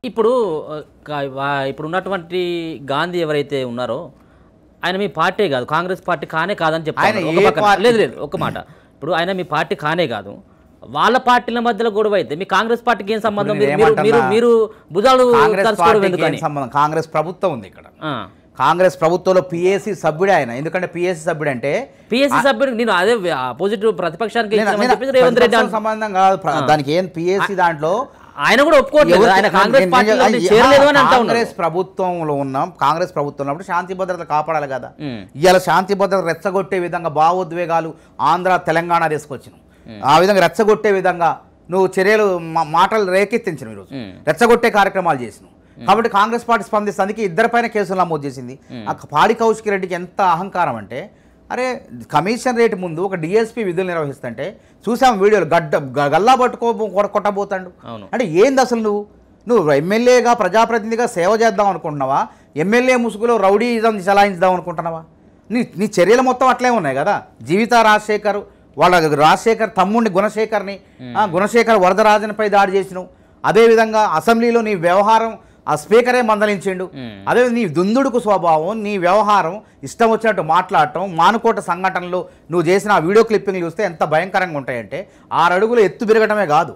ఇప్పుడు ఇప్పుడు ఉన్నటువంటి గాంధీ ఎవరైతే ఉన్నారో ఆయన మీ పార్టీ కాదు, కాంగ్రెస్ పార్టీ కానే కాదని చెప్తారు. లేదు లేదు, ఒక మాట, ఇప్పుడు ఆయన మీ పార్టీ కానే కాదు, వాళ్ళ పార్టీల మధ్యలో గొడవ అయితే మీ కాంగ్రెస్ పార్టీకి ఏం సంబంధం? మీరు భుజాలు కాంగ్రెస్ ప్రభుత్వం ఉంది ఇక్కడ. కాంగ్రెస్ ప్రభుత్వంలో పిఎస్సి సభ్యుడే ఆయన. ఎందుకంటే పిఎస్సి సభ్యుడు అంటే పిఎస్సి సభ్యుడు నేను అదే ఆపోజిట్ ప్రతిపక్షానికి సంబంధం కాదు. దానికి ఏం పిఎస్సి దాంట్లో ఆయన కూడా ఒప్పుకోవట్లేదు. ఆయన కాంగ్రెస్ పార్టీలో చేరలేదు అని అంటా ఉన్నారు. కాంగ్రెస్ ప్రభుత్వంలో ఉన్నాం, కాంగ్రెస్ ప్రభుత్వంలో ఉన్నప్పుడు శాంతి భద్రతలు కాపాడాలి కదా. ఇవాళ శాంతి భద్రత రెచ్చగొట్టే విధంగా భావోద్వేగాలు ఆంధ్ర తెలంగాణ తీసుకొచ్చినాం. ఆ విధంగా రెచ్చగొట్టే విధంగా నువ్వు చర్యలు మాటలు రేకెత్తించినావు, ఈరోజు రెచ్చగొట్టే కార్యక్రమాలు చేసినావు. కాబట్టి కాంగ్రెస్ పార్టీ స్పందిస్తానికి ఇద్దరిపైన కేసులు నమోదు చేసింది. పాడి కౌశిక్ రెడ్డికి ఎంత అహంకారం అంటే, అరే కమిషన్ రేటు ముందు ఒక డిఎస్పీ విధులు నిర్వహిస్తుంటే చూసాం వీడియోలు, గల్లా కొట్టబోతాడు. అంటే ఏంది అసలు నువ్వు ఎమ్మెల్యేగా ప్రజాప్రతినిధిగా సేవ చేద్దాం అనుకుంటున్నావా? ఎమ్మెల్యే ముసుగులో రౌడీజం చలాయించుదాం అనుకుంటున్నావా? నీ చర్యలు మొత్తం అట్లే ఉన్నాయి కదా. జీవిత రాజశేఖర్ వాళ్ళ రాజశేఖర్ తమ్ముడిని గుణశేఖర్ వరదరాజన్పై దాడి చేసినావు. అదేవిధంగా అసెంబ్లీలో నీ వ్యవహారం ఆ స్పీకరే మందలించిండు. అదే నీ దుందుడుకు స్వభావం, నీ వ్యవహారం, ఇష్టం వచ్చినట్టు మాట్లాడటం, మానుకోట సంఘటనలు నువ్వు చేసిన ఆ వీడియో క్లిప్పింగ్ చూస్తే ఎంత భయంకరంగా ఉంటాయంటే 6 అడుగులు ఎత్తు పెరగటమే కాదు,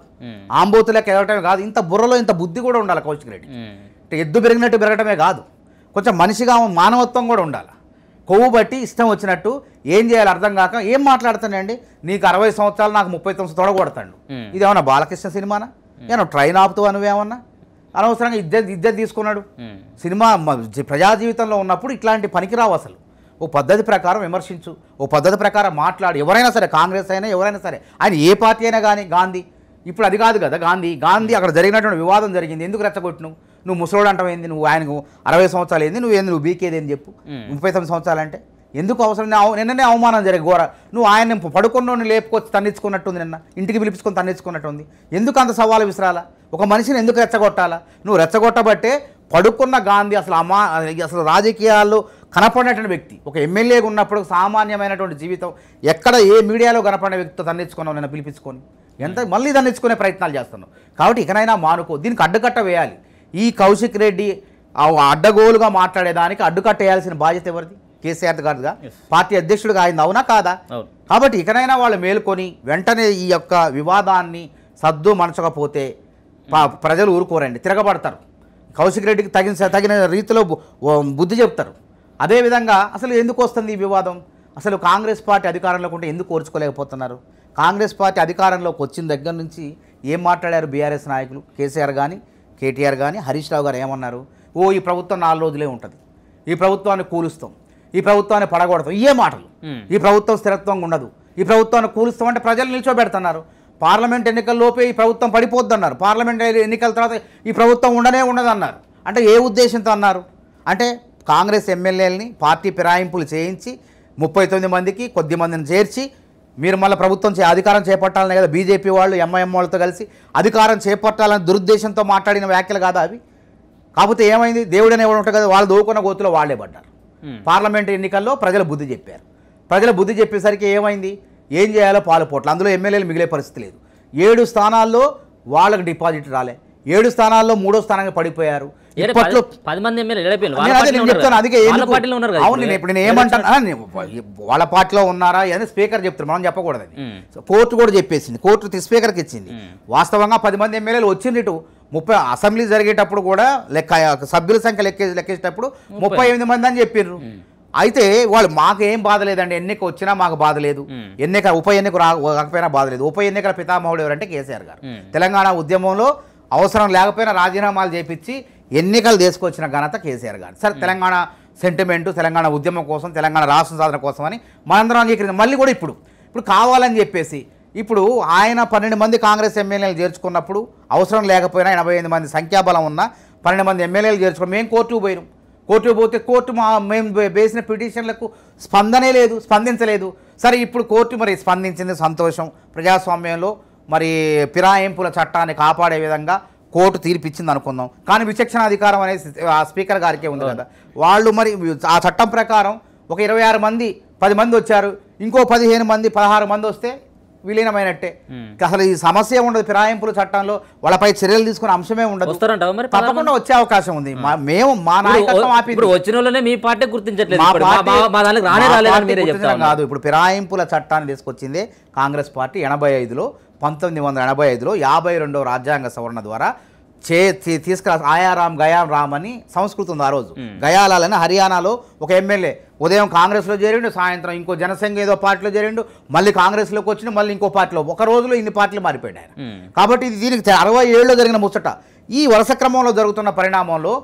ఆంబోతులకు ఎదగటమే కాదు, ఇంత బుర్రలో ఇంత బుద్ధి కూడా ఉండాలి కౌశిక్ రెడ్డి. ఎద్దు పెరిగినట్టు పెరగటమే కాదు, కొంచెం మనిషిగా మానవత్వం కూడా ఉండాలి. కొవ్వు బట్టి ఇష్టం వచ్చినట్టు ఏం చేయాలి అర్థం కాక ఏం మాట్లాడుతానండి. నీకు 60 సంవత్సరాలు, నాకు 39 తొడగొడతాడు. ఇది ఏమన్నా బాలకృష్ణ సినిమానా? ఏమన్నా ట్రైన్ ఆపుతావు నువ్వేమన్నా? అనవసరంగా ఇద్దరు తీసుకున్నాడు. సినిమా ప్రజా జీవితంలో ఉన్నప్పుడు ఇట్లాంటి పనికిరావు. అసలు ఓ పద్ధతి ప్రకారం విమర్శించు, ఓ పద్ధతి ప్రకారం మాట్లాడు. ఎవరైనా సరే, కాంగ్రెస్ అయినా ఎవరైనా సరే, ఆయన ఏ పార్టీ అయినా కానీ. గాంధీ ఇప్పుడు అది కాదు కదా. గాంధీ అక్కడ జరిగినటువంటి వివాదం జరిగింది, ఎందుకు రెచ్చగొట్టినావు? నువ్వు ముసలోడు అంటావేంది? నువ్వు ఆయనకు 60 సంవత్సరాలు ఏంది? నువ్వు బీకేది అని చెప్పు. 39 సంవత్సరాలు అంటే ఎందుకు అవసరం? నిన్ననే అవమానం జరిగి ఘోర. నువ్వు ఆయన పడుకున్నోని లేపుకొచ్చి తన్నించుకున్నట్టుంది, నిన్న ఇంటికి పిలిపించుకొని తన్నించుకున్నట్టుంది. ఎందుకు అంత సవాలు విసిరాలా? ఒక మనిషిని ఎందుకు రెచ్చగొట్టాలా? నువ్వు రెచ్చగొట్టబట్టే పడుకున్న గాంధీ అసలు రాజకీయాల్లో కనపడినటువంటి వ్యక్తి. ఒక ఎమ్మెల్యేగా ఉన్నప్పుడు సామాన్యమైనటువంటి జీవితం ఎక్కడ ఏ మీడియాలో కనపడిన వ్యక్తితో తన్నించుకున్నావు నిన్న పిలిపించుకొని. మళ్ళీ తన్నించుకునే ప్రయత్నాలు చేస్తున్నావు. కాబట్టి ఇకనైనా మానుకో, దీనికి అడ్డుకట్ట వేయాలి. ఈ కౌశిక్ రెడ్డి అడ్డగోలుగా మాట్లాడేదానికి అడ్డుకట్ట వేయాల్సిన బాధ్యత ఎవరిది? కేసీఆర్ గారుగా, పార్టీ అధ్యక్షుడిగా ఆయన, అవునా కాదా? కాబట్టి ఇకనైనా వాళ్ళు మేలుకొని వెంటనే ఈ యొక్క వివాదాన్ని సద్దు మనచకపోతే ప్రజలు ఊరుకోరండి, తిరగబడతారు. కౌశిక్ రెడ్డికి తగిన రీతిలో బుద్ధి చెప్తారు. అదేవిధంగా అసలు ఎందుకు వస్తుంది ఈ వివాదం? అసలు కాంగ్రెస్ పార్టీ అధికారంలోకి ఉంటే ఎందుకు ఓర్చుకోలేకపోతున్నారు? కాంగ్రెస్ పార్టీ అధికారంలోకి వచ్చిన దగ్గర నుంచి ఏం మాట్లాడారు బీఆర్ఎస్ నాయకులు? కేసీఆర్ కానీ, కేటీఆర్ కానీ, హరీష్ రావు గారు ఏమన్నారు? ఈ ప్రభుత్వం 4 రోజులే ఉంటుంది, ఈ ప్రభుత్వాన్ని కూలుస్తాం, ఈ ప్రభుత్వాన్ని పడగొడతాం, ఇవే మాటలు. ఈ ప్రభుత్వం స్థిరత్వంగా ఉండదు, ఈ ప్రభుత్వాన్ని కూలుస్తాం అంటే ప్రజలు నిల్చోబెడుతున్నారు. పార్లమెంట్ ఎన్నికల్లోపే ఈ ప్రభుత్వం పడిపోద్దన్నారు, పార్లమెంట్ ఎన్నికల తర్వాత ఈ ప్రభుత్వం ఉండదన్నారు. అంటే ఏ ఉద్దేశంతో అన్నారు? అంటే కాంగ్రెస్ ఎమ్మెల్యేలని పార్టీ ఫిరాయింపులు చేయించి 39 మందికి కొద్ది మందిని చేర్చి మీరు మళ్ళీ ప్రభుత్వం అధికారం చేపట్టాలని కదా బీజేపీ వాళ్ళు ఎంఐఎం వాళ్ళతో కలిసి అధికారం చేపట్టాలని దురుద్దేశంతో మాట్లాడిన వ్యాఖ్యలు కాదా అవి? కాకపోతే ఏమైంది? దేవుడని ఎవరు ఉంటారు కదా, వాళ్ళు దోకున్న గోతులో వాళ్లే పడ్డారు. పార్లమెంట్ ఎన్నికల్లో ప్రజలు బుద్ధి చెప్పారు. ప్రజలు బుద్ధి చెప్పేసరికి ఏమైంది? ఏం చేయాలో పాలుపోట్లు. అందులో ఎమ్మెల్యేలు మిగిలే పరిస్థితి లేదు. 7 స్థానాల్లో వాళ్ళకి డిపాజిట్ రాలే, 7 స్థానాల్లో 3వ స్థానంగా పడిపోయారు. ఇప్పట్లో 10 మంది ఎమ్మెల్యేలు చెప్తాను. అందుకే అవును, ఇప్పుడు నేను ఏమంటాను, వాళ్ళ పార్టీలో ఉన్నారా అని స్పీకర్ చెప్తారు, మనం చెప్పకూడదు. కోర్టు కూడా చెప్పేసింది, కోర్టు స్పీకర్కి ఇచ్చింది. వాస్తవంగా 10 మంది ఎమ్మెల్యేలు వచ్చింది. ఇటు 30 అసెంబ్లీ జరిగేటప్పుడు కూడా సభ్యుల సంఖ్య లెక్కేసేటప్పుడు 38 మంది అని చెప్పారు. అయితే వాళ్ళు మాకు ఏం బాధ లేదండి, ఎన్నిక వచ్చినా మాకు బాధ లేదు, ఉప ఎన్నిక రాకపోయినా బాధ లేదు. ఉప ఎన్నికల పితామహుడు ఎవరంటే కేసీఆర్ గారు. తెలంగాణ ఉద్యమంలో అవసరం లేకపోయినా రాజీనామాలు చేపించి ఎన్నికలు తీసుకొచ్చిన ఘనత కేసీఆర్ గారు. సరే, తెలంగాణ సెంటిమెంటు, తెలంగాణ ఉద్యమం కోసం, తెలంగాణ రాష్ట్ర సాధన కోసం అని మనందరం అంగీకరించాం. మళ్ళీ కూడా ఇప్పుడు కావాలని చెప్పేసి ఇప్పుడు ఆయన 12 మంది కాంగ్రెస్ ఎమ్మెల్యేలు చేర్చుకున్నప్పుడు అవసరం లేకపోయినా 88 మంది సంఖ్యాబలం ఉన్న 12 మంది ఎమ్మెల్యేలు చేర్చుకుని మేము కోర్టుకు పోయినాం. కోర్టుకు పోతే కోర్టు మేము వేసిన పిటిషన్లకు స్పందించలేదు. సరే, ఇప్పుడు కోర్టు మరి స్పందించింది, సంతోషం. ప్రజాస్వామ్యంలో మరి ఫిరాయింపుల చట్టాన్ని కాపాడే విధంగా కోర్టు తీర్పిచ్చింది అనుకుందాం. కానీ విచక్షణాధికారం అనేది ఆ స్పీకర్ గారికే ఉంది కదా. వాళ్ళు మరి ఆ చట్టం ప్రకారం ఒక 26 మంది 10 మంది వచ్చారు, ఇంకో 15 మంది 16 మంది వస్తే విలీనమైనట్టే. అసలు ఈ సమస్య ఉండదు, ఫిరాయింపుల చట్టంలో వాళ్ళపై చర్యలు తీసుకునే అంశమే ఉండదు. తప్పకుండా వచ్చే అవకాశం ఉంది. మేము మా నాయకత్వం వచ్చిన వాళ్ళనే మీ పార్టీ గుర్తించట్లేదు కాదు. ఇప్పుడు ఫిరాయింపుల చట్టాన్ని తీసుకొచ్చిందే కాంగ్రెస్ పార్టీ 85లో 1985లో 52వ రాజ్యాంగ సవరణ ద్వారా తీసుకురా. ఆయారాం గయాం రామ్ అని సంస్కృతి ఉంది. ఆ రోజు గయాలాలని హర్యానాలో ఒక ఎమ్మెల్యే ఉదయం కాంగ్రెస్లో చేరిండు, సాయంత్రం ఇంకో జనసంఘ ఏదో పార్టీలో చేరిండు, మళ్ళీ కాంగ్రెస్లోకి వచ్చిండు, మళ్ళీ ఇంకో పార్టీలో. ఒక రోజులో ఇన్ని పార్టీలు మారిపోయాడు ఆయన. కాబట్టి దీనికి 67లో జరిగిన ముచ్చట. ఈ వరుస క్రమంలో జరుగుతున్న పరిణామంలో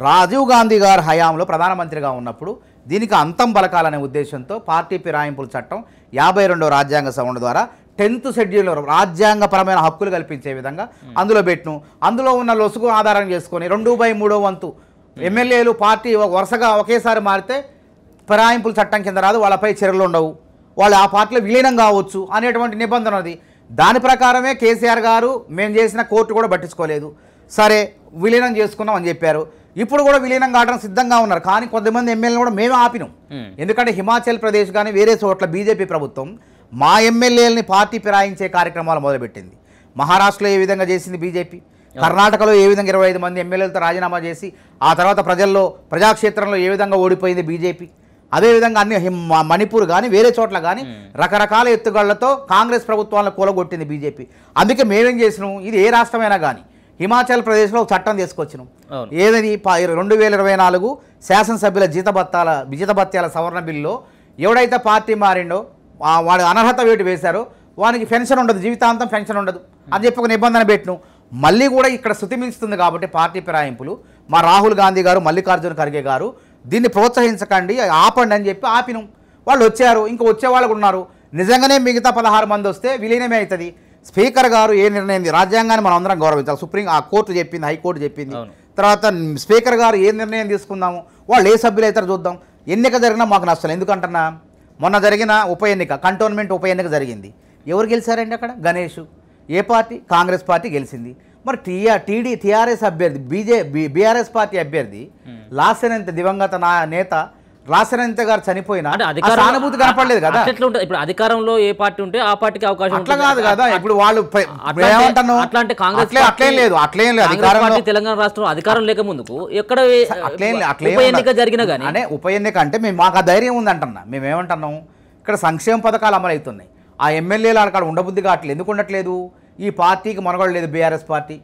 రాజీవ్ గాంధీ గారు హయాంలో ప్రధానమంత్రిగా ఉన్నప్పుడు దీనికి అంతం పలకాలనే ఉద్దేశంతో పార్టీ ఫిరాయింపుల చట్టం 52వ రాజ్యాంగ సవరణ ద్వారా 10th షెడ్యూల్ రాజ్యాంగపరమైన హక్కులు కల్పించే విధంగా అందులో పెట్టిను. అందులో ఉన్న లొసుగు ఆధారం చేసుకొని 2/3 వంతు ఎమ్మెల్యేలు పార్టీ వరుసగా ఒకేసారి మారితే ఫిరాయింపుల చట్టం కింద రాదు, వాళ్ళపై చర్యలు ఉండవు, వాళ్ళు ఆ పార్టీలో విలీనం కావచ్చు అనేటువంటి నిబంధన ఉంది. దాని ప్రకారమే కేసీఆర్ గారు మేము చేసిన కోర్టు కూడా పట్టించుకోలేదు, సరే విలీనం చేసుకున్నాం అని చెప్పారు. ఇప్పుడు కూడా విలీనం కావడం సిద్ధంగా ఉన్నారు. కానీ కొంతమంది ఎమ్మెల్యేలు కూడా మేమే ఆపినాం. ఎందుకంటే హిమాచల్ ప్రదేశ్ కానీ వేరే చోట్ల బీజేపీ ప్రభుత్వం మా ఎమ్మెల్యేలని పార్టీ ఫిరాయించే కార్యక్రమాలు మొదలుపెట్టింది. మహారాష్ట్రలో ఏ విధంగా చేసింది బీజేపీ, కర్ణాటకలో ఏ విధంగా 25 మంది ఎమ్మెల్యేలతో రాజీనామా చేసి ఆ తర్వాత ప్రజాక్షేత్రంలో ఏ విధంగా ఓడిపోయింది బీజేపీ. అదేవిధంగా అన్ని మణిపూర్ కానీ వేరే చోట్ల కానీ రకరకాల ఎత్తుగళ్లతో కాంగ్రెస్ ప్రభుత్వాలను కూలగొట్టింది బీజేపీ. అందుకే మేమేం చేసినాం, ఇది ఏ రాష్ట్రమైనా కానీ హిమాచల్ ప్రదేశ్లో ఒక చట్టం తీసుకొచ్చినాం. ఏదని 2024 శాసనసభ్యుల జీతభత్యాల సవరణ బిల్లులో ఎవడైతే పార్టీ మారిండో వాడు అనర్హత వేటు వేశారో వానికి పెన్షన్ ఉండదు, జీవితాంతం పెన్షన్ ఉండదు అని చెప్పి ఒక నిబంధన పెట్టినాం. మళ్ళీ కూడా ఇక్కడ శృతిమిస్తుంది కాబట్టి పార్టీ ఫిరాయింపులు మా రాహుల్ గాంధీ గారు, మల్లికార్జున ఖర్గే గారు దీన్ని ప్రోత్సహించకండి, ఆపండి అని చెప్పి ఆపినాం. వాళ్ళు వచ్చారు, ఇంకా వచ్చే వాళ్ళు ఉన్నారు. నిజంగానే మిగతా 16 మంది వస్తే విలీనమే అవుతుంది. స్పీకర్ గారు ఏ నిర్ణయం, రాజ్యాంగాన్ని మనం అందరం గౌరవించాలి. కోర్టు చెప్పింది, హైకోర్టు చెప్పింది. తర్వాత స్పీకర్ గారు ఏ నిర్ణయం తీసుకుందాము, వాళ్ళు ఏ సభ్యులు అవుతారో చూద్దాం. ఎన్నిక జరిగినా మాకు నష్టం. ఎందుకంటున్నా, మొన్న జరిగిన ఉప ఎన్నిక, కంటోన్మెంట్ ఉప ఎన్నిక జరిగింది. ఎవరు గెలిచారండి అక్కడ? గణేష్. ఏ పార్టీ? కాంగ్రెస్ పార్టీ గెలిచింది. మరి టీఆర్ఎస్ అభ్యర్థి బీఆర్ఎస్ పార్టీ అభ్యర్థి లాసెనంత దివంగత నేత లాసెనంత గారు చనిపోయినా సానుభూతి కనపడలేదు కదా. ఇప్పుడు అధికారంలో ఏ పార్టీ ఉంటే ఆ పార్టీకి అవకాశం అట్లా కాదు కదా. ఇప్పుడు వాళ్ళు అట్లేం లేదు. తెలంగాణ రాష్ట్రంలో అధికారం లేక ముందుకు ఎక్కడ ఎన్నిక జరిగినా కానీ అంటే ఉప ఎన్నిక అంటే మాకు ఆ ధైర్యం ఉందంటున్నా. మేమేమంటున్నాం, ఇక్కడ సంక్షేమ పథకాలు అమలు అవుతున్నాయి. ఆ ఎమ్మెల్యేలు అక్కడ ఉండబుద్ధి కావట్లేదు. ఎందుకు ఉండట్లేదు? ఈ పార్టీకి మనగడ లేదు. బీఆర్ఎస్ పార్టీ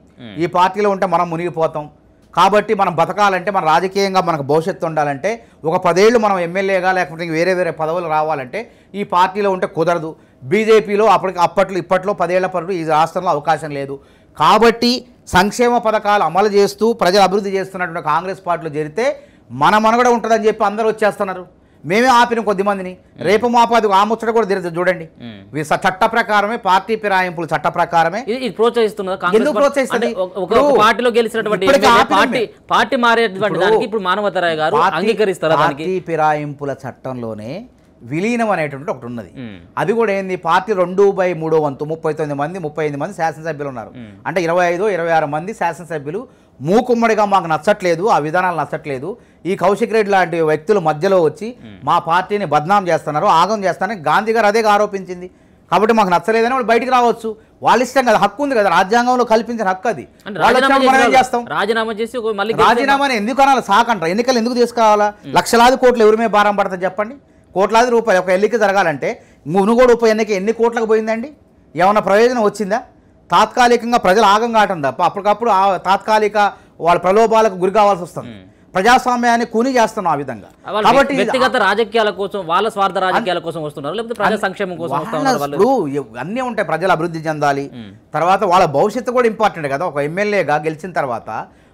ఈ పార్టీలో ఉంటే మనం మునిగిపోతాం. కాబట్టి మనం బతకాలంటే, మన రాజకీయంగా మనకు భవిష్యత్తు ఉండాలంటే, ఒక 10 ఏళ్ళు మనం ఎమ్మెల్యేగా లేకపోతే వేరే పదవులు రావాలంటే ఈ పార్టీలో ఉంటే కుదరదు. బీజేపీలో ఇప్పట్లో 10 ఏళ్ల పాటు ఈ రాష్ట్రంలో అవకాశం లేదు. కాబట్టి సంక్షేమ పథకాలు అమలు చేస్తూ ప్రజలు అభివృద్ధి చేస్తున్నటువంటి కాంగ్రెస్ పార్టీలో చేరితే మన మనగడ ఉంటుందని చెప్పి అందరూ వచ్చేస్తున్నారు. మేమే ఆపిన కొద్దిమందిని. రేపు మాపాది ఆ ముచ్చట కూడా తిరుగుతుంది చూడండి. చట్ట ప్రకారమే, పార్టీ ఫిరాయింపులు చట్ట ప్రకారమే ప్రోత్సహిస్తున్నారు. ఎందుకు ప్రోత్సహిస్తుంది? పార్టీలో గెలిచినటువంటి పార్టీ మారేటువంటి దానికి ఇప్పుడు మానవతరాయ్ గారు అంగీకరిస్తారు. పార్టీ ఫిరాయింపుల చట్టంలోనే విలీనం అనేటువంటి ఒకటి ఉన్నది. అది కూడా ఏంది, పార్టీ 2/3 వంతు 38 మంది శాసనసభ్యులు ఉన్నారు. అంటే 25-26 మంది శాసనసభ్యులు మూకుమ్మడిగా మాకు నచ్చట్లేదు, ఆ విధానాలు నచ్చట్లేదు, ఈ కౌశిక్ రెడ్డి లాంటి వ్యక్తులు మధ్యలో వచ్చి మా పార్టీని బద్నాం చేస్తున్నారు, ఆగం చేస్తారని గాంధీ గారు అదే ఆరోపించింది. కాబట్టి మాకు నచ్చలేదని వాళ్ళు బయటికి రావచ్చు. వాళ్ళ ఇష్టం కదా, హక్కు ఉంది కదా, రాజ్యాంగంలో కల్పించిన హక్కు అది. రాజీనామాని ఎందుకు అనాలి? సాకంటారు. ఎన్నికలు ఎందుకు తీసుకోవాలా? లక్షలాది కోట్లు ఎవరి మీద భారం పడుతుంది చెప్పండి? కోట్లాది రూపాయలు ఒక ఎన్నిక జరగాలంటే మునుగోడు ఉప ఎన్నిక ఎన్ని కోట్లకు పోయిందండి? ఏమన్నా ప్రయోజనం వచ్చిందా? తాత్కాలికంగా ప్రజలు ఆగం కావటం తప్ప అప్పటికప్పుడు తాత్కాలిక వాళ్ళ ప్రలోభాలకు గురి కావాల్సి వస్తుంది. ప్రజాస్వామ్యాన్ని కూని చేస్తున్నాం ఆ విధంగా. కాబట్టి వ్యక్తిగత రాజకీయాల కోసం, వాళ్ళ స్వార్థ రాజకీయాల కోసం వస్తున్నారు, లేకపోతే ప్రజా సంక్షేమం కోసం వస్తున్నారు. అన్నీ ఉంటాయి. ప్రజలు అభివృద్ధి చెందాలి, తర్వాత వాళ్ళ భవిష్యత్తు కూడా ఇంపార్టెంట్ కదా. ఒక ఎమ్మెల్యేగా గెలిచిన తర్వాత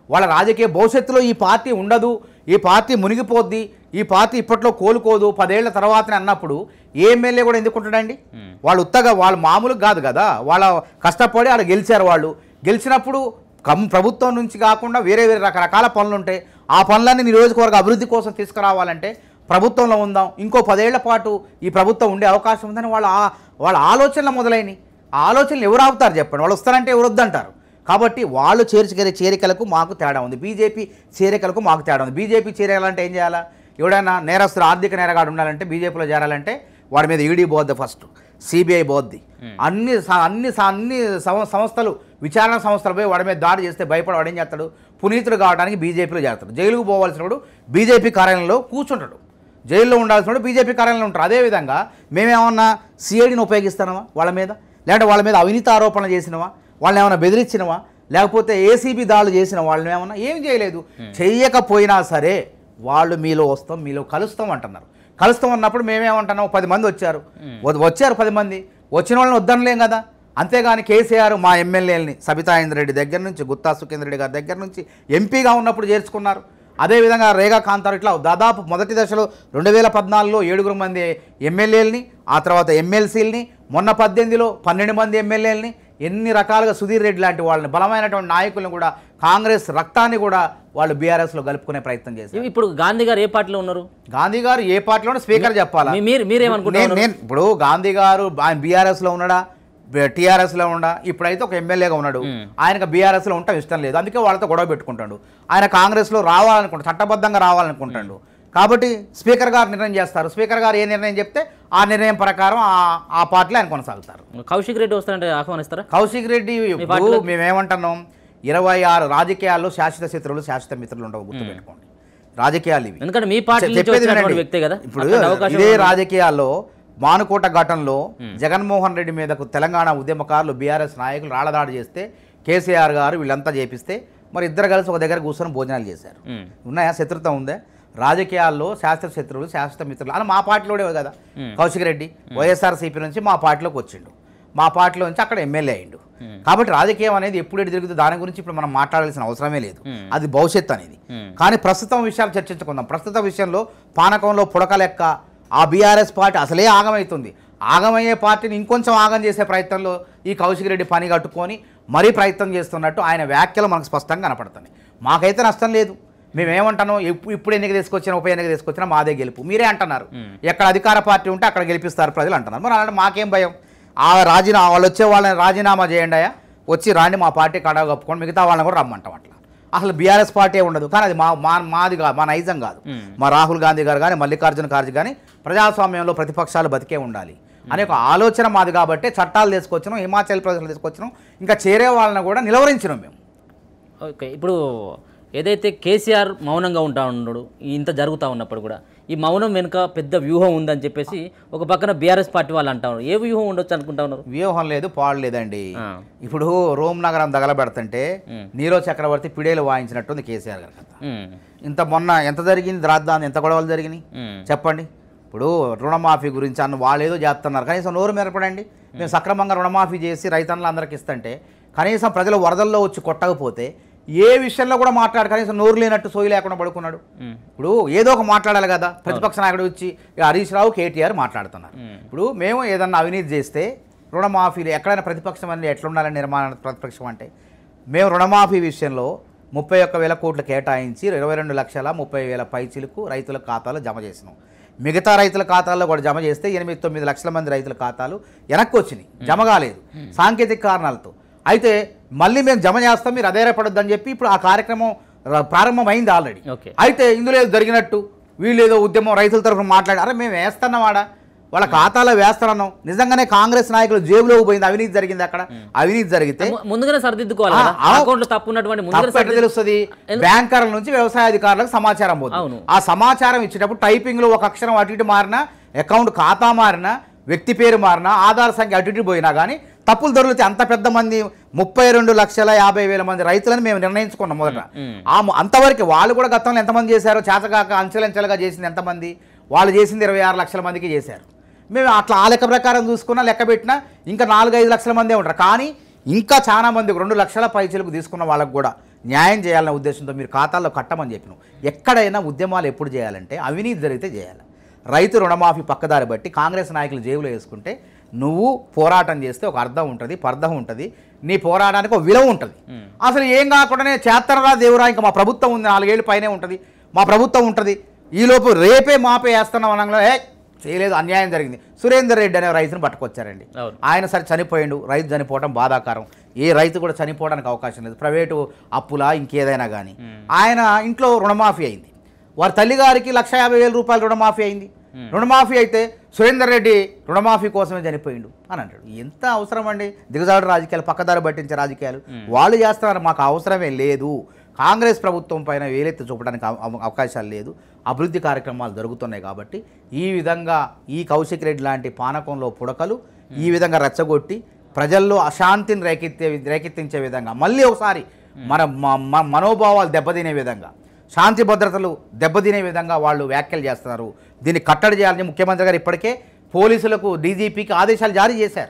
వాళ్ళ రాజకీయ భవిష్యత్తులో ఈ పార్టీ ఉండదు, ఈ పార్టీ మునిగిపోద్ది, ఈ పార్టీ ఇప్పట్లో కోలుకోదు 10 ఏళ్ల తర్వాతనే అన్నప్పుడు ఏ ఎమ్మెల్యే కూడా ఎందుకుంటాడండి? వాళ్ళు ఉత్తగా వాళ్ళు మామూలుగా కాదు కదా, వాళ్ళ కష్టపడి వాళ్ళు గెలిచారు. వాళ్ళు గెలిచినప్పుడు ప్రభుత్వం నుంచి కాకుండా వేరే రకరకాల పనులు ఉంటాయి. ఆ పనులన్నీ నియోజకవర్గ అభివృద్ధి కోసం తీసుకురావాలంటే ప్రభుత్వంలో ఉందాం, ఇంకో 10 ఏళ్ల పాటు ఈ ప్రభుత్వం ఉండే అవకాశం ఉందని వాళ్ళ ఆలోచనలు మొదలైనవి. ఆ ఆలోచనలు ఎవరు ఆపుతారు చెప్పండి? వాళ్ళు వస్తారంటే ఎవరు వద్దంటారు. కాబట్టి వాళ్ళు చేరికలకు మాకు తేడా ఉంది, బీజేపీ చేరికలకు మాకు తేడా ఉంది. బీజేపీ చేరాలంటే ఏం చేయాలా? ఎవడైనా నేరస్తులు, ఆర్థిక నేరగాడు ఉండాలంటే, బీజేపీలో చేరాలంటే వాడి మీద ఈడీ పోద్ది, ఫస్ట్ సిబిఐ పోద్ది, అన్ని సంస్థలు విచారణ సంస్థలు పోయి వాడి మీద దాడి చేస్తే భయపడి వాడు ఏం చేస్తాడు, పునీతుడు కావడానికి బీజేపీలో చేస్తాడు. జైలుకు పోవాల్సినప్పుడు బీజేపీ కార్యాలయంలో కూర్చుంటాడు, జైల్లో ఉండాల్సినప్పుడు బీజేపీ కార్యాలయంలో ఉంటారు. అదేవిధంగా మేమేమన్నా సిఐడిని ఉపయోగిస్తున్నామా వాళ్ళ మీద, లేదంటే వాళ్ళ మీద అవినీతి ఆరోపణలు చేసినవా, వాళ్ళని ఏమైనా బెదిరించినవా, లేకపోతే ఏసీబీ దాడులు చేసిన వాళ్ళని ఏమన్నా ఏం చేయలేదు. చెయ్యకపోయినా సరే వాళ్ళు మీలో వస్తాం, మీలో కలుస్తాం అంటున్నారు. కలుస్తాం అన్నప్పుడు మేమేమంటున్నాం, 10 మంది వచ్చారు 10 మంది వచ్చిన వాళ్ళని వద్దనలేం కదా. అంతేగాని కేసీఆర్ మా ఎమ్మెల్యేలని సబితా ఇంద్రెడ్డి దగ్గర నుంచి, గుత్తా సుఖేంద్ర రెడ్డి గారి దగ్గర నుంచి ఎంపీగా ఉన్నప్పుడు చేర్చుకున్నారు. అదేవిధంగా రేగా కాంతారు, ఇట్లా దాదాపు మొదటి దశలో 2014లో 7 మంది ఎమ్మెల్యేలని, ఆ తర్వాత ఎమ్మెల్సీలని, మొన్న 18లో 12 మంది ఎమ్మెల్యేలని, ఎన్ని రకాలుగా సుధీర్ రెడ్డి లాంటి వాళ్ళని బలమైనటువంటి నాయకులను కూడా కాంగ్రెస్ రక్తాన్ని కూడా వాళ్ళు బీఆర్ఎస్లో కలుపుకునే ప్రయత్నం చేశారు. ఇప్పుడు గాంధీ గారు ఏ పార్టీలో ఉన్నారు? గాంధీ గారు ఏ పార్టీలోనే స్పీకర్ చెప్పాలా? మీరేమనుకుంటున్నారు? నేను ఇప్పుడు గాంధీ గారు ఆయన బీఆర్ఎస్లో ఉన్నాడా, టీఆర్ఎస్లో ఉండా, ఇప్పుడైతే ఒక ఎమ్మెల్యేగా ఉన్నాడు. ఆయనకు బీఆర్ఎస్లో ఉండటం ఇష్టం లేదు, అందుకే వాళ్ళతో గొడవ పెట్టుకుంటాడు. ఆయన కాంగ్రెస్లో రావాలనుకుంటాడు, చట్టబద్ధంగా రావాలనుకుంటాడు. కాబట్టి స్పీకర్ గారు నిర్ణయం చేస్తారు. స్పీకర్ గారు ఏ నిర్ణయం చెప్తే ఆ నిర్ణయం ప్రకారం ఆ పార్టీలో ఆయన కొనసాగుతారు. కౌశిక్ రెడ్డి వస్తారంటే ఆహ్వానిస్తారా? కౌశిక్ రెడ్డి మేమేమంటున్నాం, 26 రాజకీయాల్లో శాశ్వత శత్రువులు శాశ్వత మిత్రులు ఉండవు, గుర్తుపెట్టుకోండి. రాజకీయాలు ఇవి. ఎందుకంటే మీ పార్టీ వ్యక్తే కదా. ఇప్పుడు ఇదే రాజకీయాల్లో మానుకోట ఘటనలో జగన్మోహన్ రెడ్డి మీదకు తెలంగాణ ఉద్యమకారులు బీఆర్ఎస్ నాయకులు రాళ్లదాడి చేస్తే కేసీఆర్ గారు వీళ్ళంతా చేపిస్తే మరి ఇద్దరు కలిసి ఒక దగ్గర కూర్చొని భోజనాలు చేశారు. ఉన్నాయా? శత్రుత్వం ఉందే? రాజకీయాల్లో శాశ్వత శత్రువులు శాశ్వత మిత్రులు అని మా పార్టీలోనే కదా. కౌశిక్ రెడ్డి వైఎస్ఆర్సీపీ నుంచి మా పార్టీలోకి వచ్చిండు, మా పార్టీలో నుంచి అక్కడ ఎమ్మెల్యే అయ్యిండు. కాబట్టి రాజకీయం అనేది ఎప్పుడు ఎటు జరుగుతుంది దాని గురించి ఇప్పుడు మనం మాట్లాడాల్సిన అవసరమే లేదు, అది భవిష్యత్తు అనేది. కానీ ప్రస్తుతం విషయాలు చర్చించుకుందాం. ప్రస్తుత విషయంలో పానకంలో పుడక లెక్క ఆ బీఆర్ఎస్ పార్టీ అసలే ఆగమవుతుంది. ఆగమయ్యే పార్టీని ఇంకొంచెం ఆగం చేసే ప్రయత్నంలో ఈ కౌశిక్ రెడ్డి పని కట్టుకొని మరీ ప్రయత్నం చేస్తున్నట్టు ఆయన వ్యాఖ్యలు మనకు స్పష్టంగా కనపడుతున్నాయి. మాకైతే నష్టం లేదు. మేమేమంటాను, ఇప్పుడు ఎన్నిక తీసుకొచ్చినా ఉప ఎన్నిక తీసుకొచ్చినా మాదే గెలుపు. మీరే అంటున్నారు ఎక్కడ అధికార పార్టీ ఉంటే అక్కడ గెలిపిస్తారు ప్రజలు అంటున్నారు. మరి అలాంటి మాకేం భయం? వాళ్ళు వచ్చే వాళ్ళని రాజీనామా చేయండి అయ్యా, వచ్చి రాండి మా పార్టీ కడవ కప్పుకొని మిగతా వాళ్ళని కూడా రమ్మంటాం. అట్లా అసలు బీఆర్ఎస్ పార్టీ ఉండదు. కానీ అది మాది కాదు, మా నైజం కాదు. మా రాహుల్ గాంధీ గారు కానీ మల్లికార్జున ఖార్గే కానీ ప్రజాస్వామ్యంలో ప్రతిపక్షాలు బతికే ఉండాలి అనే ఒక ఆలోచన మాది. కాబట్టి చట్టాలు తీసుకొచ్చినాం, హిమాచల్ ప్రదేశ్లో తీసుకొచ్చినాం, ఇంకా చేరే వాళ్ళని కూడా నిలవరించినాం మేము. ఓకే, ఇప్పుడు ఏదైతే కేసీఆర్ మౌనంగా ఉంటా ఉన్నాడు ఇంత జరుగుతూ ఉన్నప్పుడు కూడా, ఈ మౌనం వెనుక పెద్ద వ్యూహం ఉందని చెప్పేసి ఒక పక్కన బీఆర్ఎస్ పార్టీ వాళ్ళు అంటా ఉన్నారు. ఏ వ్యూహం ఉండొచ్చు అనుకుంటా ఉన్నారు? వ్యూహం లేదు, పాడు లేదండి. ఇప్పుడు రోమ్ నగరం తగలబెడుతుంటే నీరో చక్రవర్తి పిడేలు వాయించినట్టుంది కేసీఆర్ గారి కథ. ఇంత మొన్న ఎంత జరిగింది, రాజధాని ఎంత గొడవలు జరిగినాయి చెప్పండి. ఇప్పుడు రుణమాఫీ గురించి వాళ్ళు ఏదో చేస్తున్నారు, కనీసం నోరు మెరపడండి. మేము సక్రమంగా రుణమాఫీ చేసి రైతన్నులందరికీ ఇస్తుంటే కనీసం ప్రజలు వరదల్లో వచ్చి కొట్టకపోతే ఏ విషయంలో కూడా మాట్లాడు, కనీసం నోరు లేనట్టు సోయి లేకుండా పడుకున్నాడు. ఇప్పుడు ఏదో ఒక మాట్లాడాలి కదా. ప్రతిపక్ష నాయకుడు వచ్చి హరీష్ రావు, కేటీఆర్ మాట్లాడుతున్నారు. ఇప్పుడు మేము ఏదన్నా అవినీతి చేస్తే రుణమాఫీలు ఎక్కడైనా ప్రతిపక్షం అనేది ఎట్లుండాలని నిర్మాణ ప్రతిపక్షం అంటే, మేము రుణమాఫీ విషయంలో 31,000 కోట్లు కేటాయించి 22,30,000 పైచిలకు రైతుల ఖాతాలో జమ చేసినాం. మిగతా రైతుల ఖాతాల్లో కూడా జమ చేస్తే 8-9 లక్షల మంది రైతుల ఖాతాలు వెనక్కి వచ్చినాయి, జమ కాలేదు సాంకేతిక కారణాలతో. అయితే మళ్ళీ మేము జమ చేస్తాం, మీరు అధైర్యపడొద్దని చెప్పి ఇప్పుడు ఆ కార్యక్రమం ప్రారంభమైంది ఆల్రెడీ. అయితే ఇందులో ఏదో జరిగినట్టు వీళ్ళు ఏదో ఉద్యమం రైతుల తరఫున మాట్లాడి, అరే మేము వేస్తున్నావాడా, వాళ్ళ ఖాతాలో వేస్తున్నాం. నిజంగానే కాంగ్రెస్ నాయకులు జేబులో పోయింది, అవినీతి జరిగింది. అక్కడ అవినీతి జరిగితే ముందుగానే సరిదిద్దుకోవాలి. తెలుస్తుంది. బ్యాంకర్ల నుంచి వ్యవసాయ అధికారులకు సమాచారం పోతుంది. ఆ సమాచారం ఇచ్చేటప్పుడు టైపింగ్ లో ఒక అక్షరం అటు ఇటు మారినా, అకౌంట్ ఖాతా మారినా, వ్యక్తి పేరు మారినా, ఆధార్ సంఖ్య అటు ఇటు పోయినా కానీ తప్పులు దొరికితే అంత పెద్ద మంది 32,50,000 మంది రైతులని మేము నిర్ణయించుకున్నాం మొదట. అంతవరకు వాళ్ళు కూడా గతంలో ఎంతమంది చేశారో చేతకాక అంచెలంచెలుగా చేసింది ఎంతమంది, వాళ్ళు చేసింది 26 లక్షల మందికి చేశారు. మేము అట్లా ఆ లెక్క ప్రకారం చూసుకున్నా, లెక్క పెట్టినా ఇంకా 4-5 లక్షల మందే ఉంటారు. కానీ ఇంకా చాలా మంది 2 లక్షల పైచలకు తీసుకున్న వాళ్ళకు కూడా న్యాయం చేయాలనే ఉద్దేశంతో మీరు ఖాతాల్లో కట్టమని చెప్పినాం. ఎక్కడైనా ఉద్యమాలు ఎప్పుడు చేయాలంటే అవినీతి జరిగితే చేయాలి. రైతు రుణమాఫీ పక్కదారి బట్టి కాంగ్రెస్ నాయకులు జేబులో వేసుకుంటే నువ్వు పోరాటం చేస్తే ఒక అర్థం ఉంటుంది, పర్థం ఉంటుంది, నీ పోరాటానికి ఒక విలువ ఉంటుంది. అసలు ఏం కాకుండానే చేత్తరరా దేవురా, ఇంకా మా ప్రభుత్వం ఉంది, 4 ఏళ్ళు పైనే ఉంటుంది, మా ప్రభుత్వం ఉంటుంది, ఈలోపు రేపే మాపే వేస్తున్నాం అనగా చేయలేదు, అన్యాయం జరిగింది. సురేందర్ రెడ్డి అనే రైతును పట్టుకొచ్చారండి. ఆయన సరే చనిపోయిండు, రైతు చనిపోవడం బాధాకరం. ఏ రైతు కూడా చనిపోవడానికి అవకాశం లేదు, ప్రైవేటు అప్పులా ఇంకేదైనా కానీ. ఆయన ఇంట్లో రుణమాఫీ అయింది, వారి తల్లిగారికి 1,50,000 రూపాయలు రుణమాఫీ అయింది. రుణమాఫీ అయితే సురేందర్ రెడ్డి రుణమాఫీ కోసమే చనిపోయిండు అని అంటాడు. ఎంత అవసరం అండి దిగజాడు రాజకీయాలు, పక్కదారి పట్టించే రాజకీయాలు వాళ్ళు చేస్తున్నారు, మాకు అవసరమే లేదు. కాంగ్రెస్ ప్రభుత్వం పైన వేలెత్తి చూపడానికి అవకాశాలు లేదు, అభివృద్ధి కార్యక్రమాలు జరుగుతున్నాయి. కాబట్టి ఈ విధంగా ఈ కౌశిక్ రెడ్డి లాంటి పానకంలో పుడకలు ఈ విధంగా రెచ్చగొట్టి ప్రజల్లో అశాంతిని రేకెత్తించే విధంగా మళ్ళీ ఒకసారి మన మనోభావాలు దెబ్బతినే విధంగా, శాంతి భద్రతలు దెబ్బతినే విధంగా వాళ్ళు వ్యాఖ్యలు చేస్తున్నారు. దీన్ని కట్టడి చేయాలని ముఖ్యమంత్రి గారు ఇప్పటికే పోలీసులకు, డీజీపీకి ఆదేశాలు జారీ చేశారు.